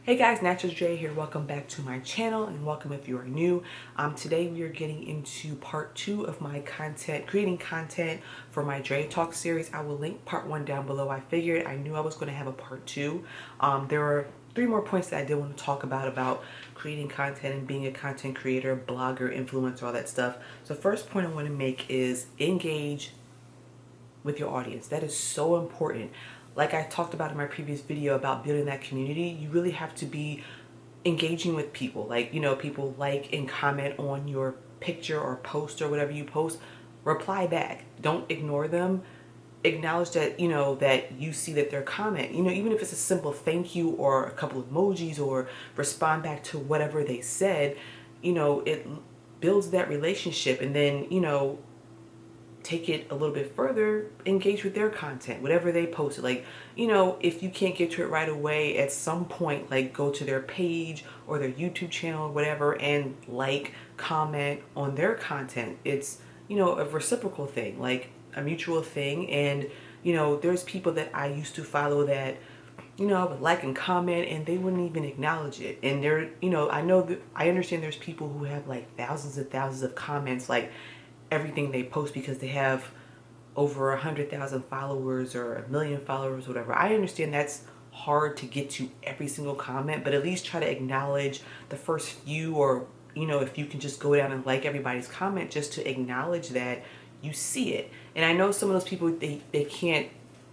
Hey guys, Naturalle here. Welcome back to my channel and welcome if you are new. Today we are getting into part 2 of my creating content for my Drea Talk series. I will link part 1 down below. I knew I was going to have a part 2. There are 3 more points that I did want to talk about creating content and being a content creator, blogger, influencer, all that stuff. So first point I want to make is engage with your audience. That is so important. Like I talked about in my previous video about building that community, you really have to be engaging with people. Like, people like and comment on your picture or post or whatever you post. Reply back. Don't ignore them. Acknowledge that, that you see that their comment, even if it's a simple thank you or a couple of emojis or respond back to whatever they said, it builds that relationship. And then, take it a little bit further, engage with their content, whatever they posted. Like, if you can't get to it right away, at some point, like go to their page or their YouTube channel or whatever and like, comment on their content. It's, a reciprocal thing, like a mutual thing. And, there's people that I used to follow that, I would like and comment and they wouldn't even acknowledge it. And they're, I understand there's people who have like thousands and thousands of comments, like everything they post because they have over 100,000 followers or 1 million followers, whatever. I understand that's hard to get to every single comment, but at least try to acknowledge the first few, or if you can just go down and like everybody's comment just to acknowledge that you see it. And I know some of those people, they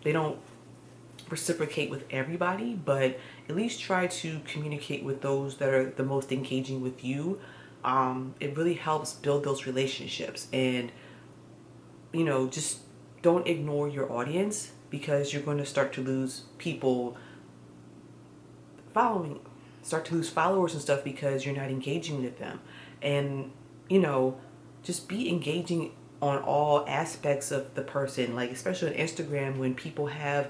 don't reciprocate with everybody, but at least try to communicate with those that are the most engaging with you. It really helps build those relationships. And just don't ignore your audience, because you're going to start to lose followers and stuff because you're not engaging with them. And just be engaging on all aspects of the person, like especially on Instagram when people have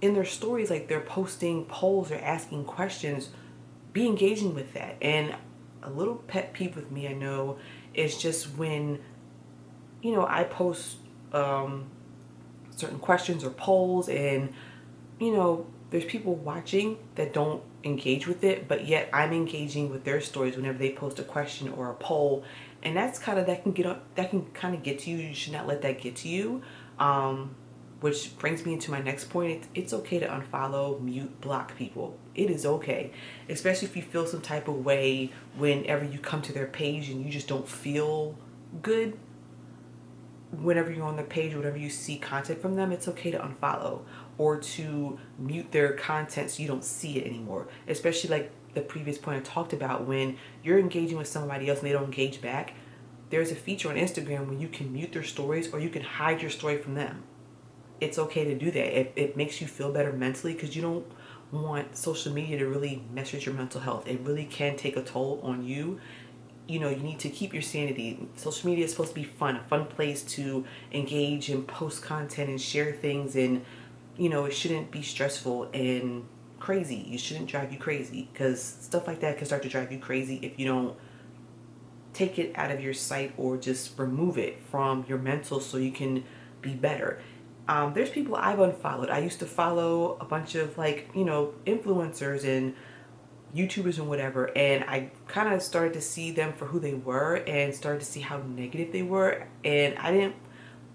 in their stories, like they're posting polls or asking questions. Be engaging with that. And a little pet peeve with me, I know, is just when I post certain questions or polls, and there's people watching that don't engage with it, but yet I'm engaging with their stories whenever they post a question or a poll. And that can kind of get to you. You should not let that get to you. Which brings me into my next point. It's okay to unfollow, mute, block people. It is okay. Especially if you feel some type of way whenever you come to their page and you just don't feel good. Whenever you're on the page, whenever you see content from them, it's okay to unfollow or to mute their content so you don't see it anymore. Especially like the previous point I talked about, when you're engaging with somebody else and they don't engage back, there's a feature on Instagram where you can mute their stories or you can hide your story from them. It's okay to do that. It makes you feel better mentally, because you don't want social media to really mess with your mental health. It really can take a toll on you. You need to keep your sanity. Social media is supposed to be fun, a fun place to engage and post content and share things. And, it shouldn't be stressful and crazy. It shouldn't drive you crazy, because stuff like that can start to drive you crazy if you don't take it out of your sight or just remove it from your mental so you can be better. There's people I've unfollowed. I used to follow a bunch of influencers and YouTubers and whatever, and I kind of started to see them for who they were and started to see how negative they were. And I didn't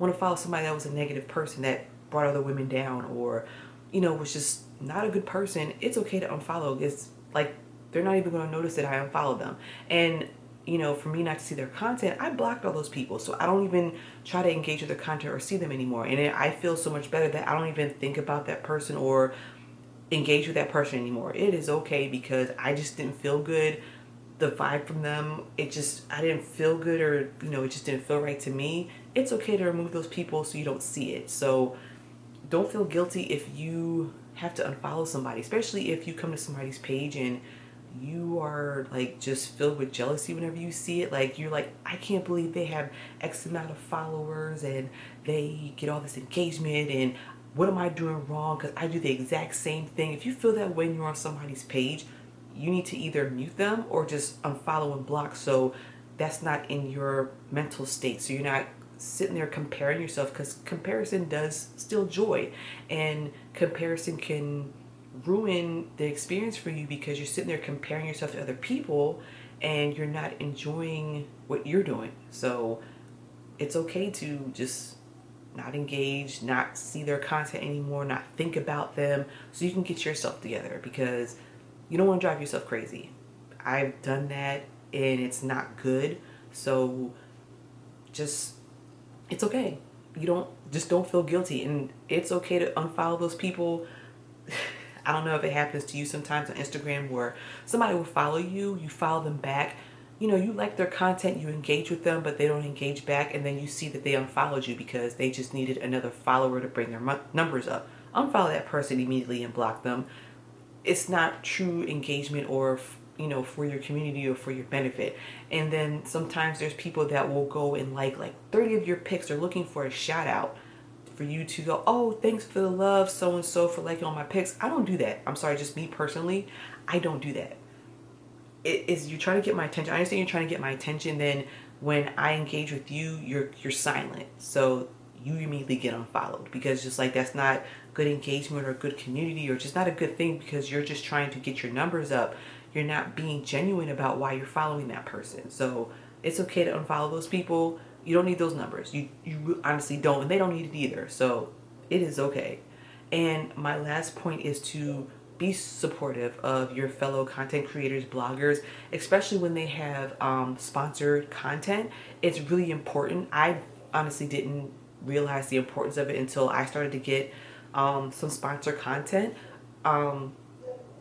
want to follow somebody that was a negative person that brought other women down, or was just not a good person. It's okay to unfollow. It's like they're not even going to notice that I unfollowed them. And for me not to see their content, I blocked all those people. So I don't even try to engage with their content or see them anymore. And I feel so much better that I don't even think about that person or engage with that person anymore. It is okay, because I just didn't feel good. The vibe from them, I didn't feel good, or, it just didn't feel right to me. It's okay to remove those people so you don't see it. So don't feel guilty if you have to unfollow somebody, especially if you come to somebody's page and you are like just filled with jealousy whenever you see it. Like you're like, I can't believe they have X amount of followers and they get all this engagement, and what am I doing wrong because I do the exact same thing. If you feel that way when you're on somebody's page, you need to either mute them or just unfollow and block, so that's not in your mental state. So you're not sitting there comparing yourself, because comparison does steal joy, and comparison can ruin the experience for you because you're sitting there comparing yourself to other people and you're not enjoying what you're doing. So it's okay to just not engage, not see their content anymore, not think about them, so you can get yourself together, because you don't want to drive yourself crazy. I've done that and it's not good. So just, it's okay. You don't feel guilty, and it's okay to unfollow those people. I don't know if it happens to you sometimes on Instagram where somebody will follow you, you follow them back, you like their content, you engage with them, but they don't engage back, and then you see that they unfollowed you because they just needed another follower to bring their numbers up. Unfollow that person immediately and block them. It's not true engagement, or for your community or for your benefit. And then sometimes there's people that will go and like 30 of your pics. They're looking for a shout out for you to go, oh, thanks for the love, so and so, for liking all my pics. I don't do that. I'm sorry, just me personally, I don't do that. It is, you're trying to get my attention. I understand you're trying to get my attention. Then when I engage with you, you're silent. So you immediately get unfollowed, because just like, that's not good engagement or good community, or just not a good thing, because you're just trying to get your numbers up. You're not being genuine about why you're following that person. So it's okay to unfollow those people. You don't need those numbers. You honestly don't, and they don't need it either. So it is okay. And my last point is to be supportive of your fellow content creators, bloggers, especially when they have sponsored content. It's really important. I honestly didn't realize the importance of it until I started to get some sponsored content. Um,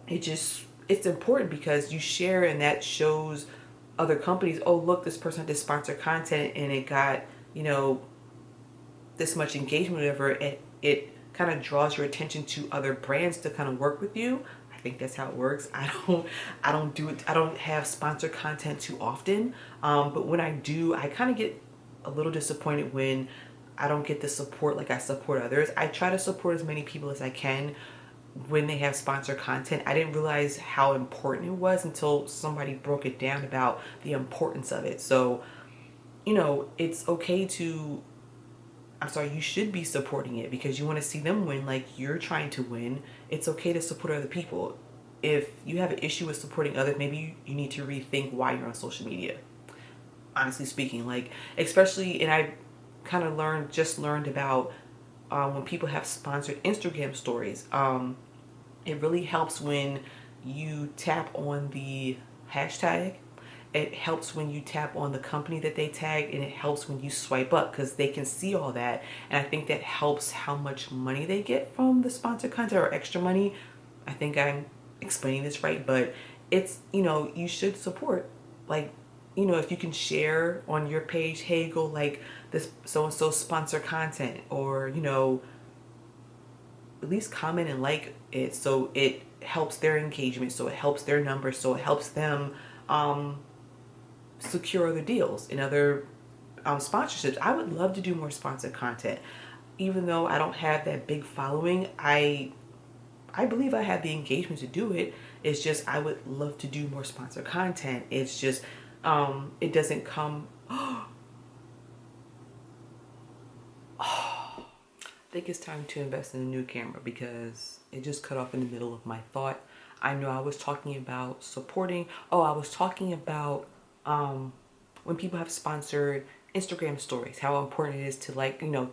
it's important because you share, and that shows other companies, oh, look, this person had this sponsored content and it got, this much engagement, whatever. It kind of draws your attention to other brands to kind of work with you. I think that's how it works. I don't do it. I don't have sponsored content too often. But when I do, I kind of get a little disappointed when I don't get the support like I support others. I try to support as many people as I can when they have sponsored content. I didn't realize how important it was until somebody broke it down about the importance of it. So, it's okay to, I'm sorry, you should be supporting it because you want to see them win like you're trying to win. It's okay to support other people. If you have an issue with supporting others, maybe you need to rethink why you're on social media. Honestly speaking, especially, and I kind of learned about when people have sponsored Instagram stories. It really helps when you tap on the hashtag. It helps when you tap on the company that they tag, and it helps when you swipe up because they can see all that. And I think that helps how much money they get from the sponsored content, or extra money. I think I'm explaining this right, but it's, you should support. If you can share on your page, hey, go like this so and so sponsor content, or at least comment and like it, so it helps their engagement, so it helps their numbers, so it helps them secure other deals and other sponsorships. I would love to do more sponsored content. Even though I don't have that big following, I believe I have the engagement to do it. It's just, I would love to do more sponsored content. It's just it doesn't come I think it's time to invest in a new camera because it just cut off in the middle of my thought. I know I was talking about supporting. Oh, I was talking about when people have sponsored Instagram stories, how important it is to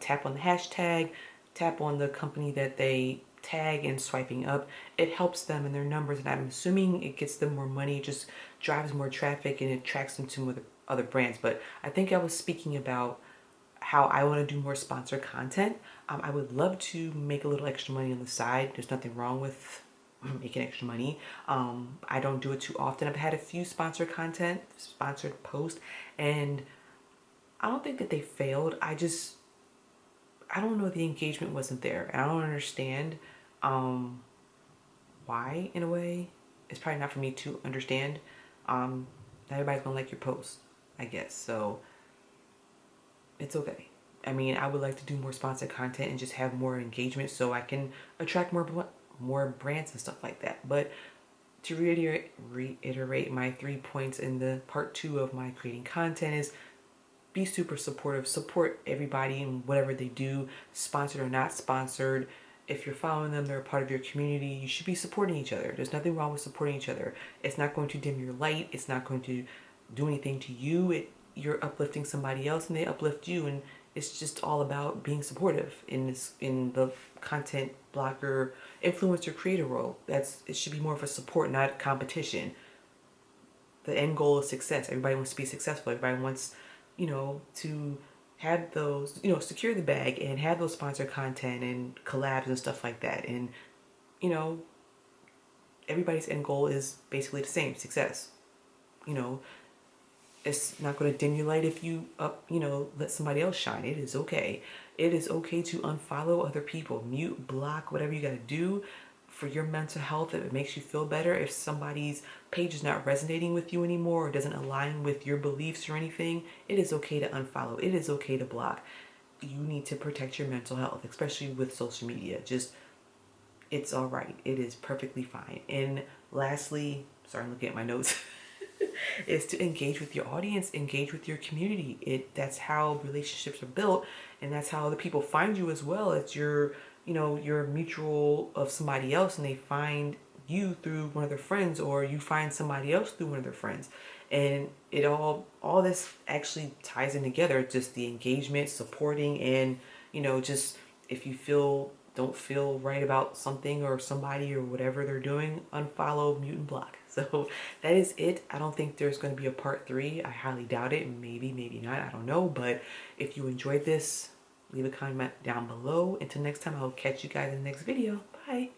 tap on the hashtag, tap on the company that they tag, and swiping up. It helps them in their numbers, and I'm assuming it gets them more money, it just drives more traffic, and it attracts them to other brands. But I think I was speaking about how I want to do more sponsored content. I would love to make a little extra money on the side. There's nothing wrong with making extra money. I don't do it too often. I've had a few sponsored posts, and I don't think that they failed. I don't know, the engagement wasn't there. I don't understand why, in a way. It's probably not for me to understand. Not everybody's gonna like your post, I guess. So it's okay. I mean, I would like to do more sponsored content and just have more engagement so I can attract more brands and stuff like that. But to reiterate my 3 points in the part 2 of my creating content is be super supportive. Support everybody in whatever they do, sponsored or not sponsored. If you're following them, they're a part of your community, you should be supporting each other. There's nothing wrong with supporting each other. It's not going to dim your light. It's not going to do anything to you. You're uplifting somebody else and they uplift you, and it's just all about being supportive in the content blogger, influencer, creator role. It should be more of a support, not competition. The end goal is success. Everybody wants to be successful. Everybody wants, to have those, secure the bag and have those sponsored content and collabs and stuff like that. And, everybody's end goal is basically the same, success. It's not going to dim your light if you let somebody else shine. It is okay. It is okay to unfollow other people, mute, block, whatever you got to do for your mental health. If it makes you feel better, if somebody's page is not resonating with you anymore or doesn't align with your beliefs or anything, it is okay to unfollow. It is okay to block. You need to protect your mental health, especially with social media. It's all right. It is perfectly fine. And lastly, sorry, I'm looking at my notes. Is to engage with your audience, engage with your community. That's how relationships are built, and that's how other people find you as well. It's your mutual of somebody else, and they find you through one of their friends, or you find somebody else through one of their friends. And it all this actually ties in together. Just the engagement, supporting, and just if you don't feel right about something or somebody or whatever they're doing, unfollow, mute, and block. So that is it. I don't think there's going to be a part 3. I highly doubt it. Maybe not. I don't know. But if you enjoyed this, leave a comment down below. Until next time, I'll catch you guys in the next video. Bye.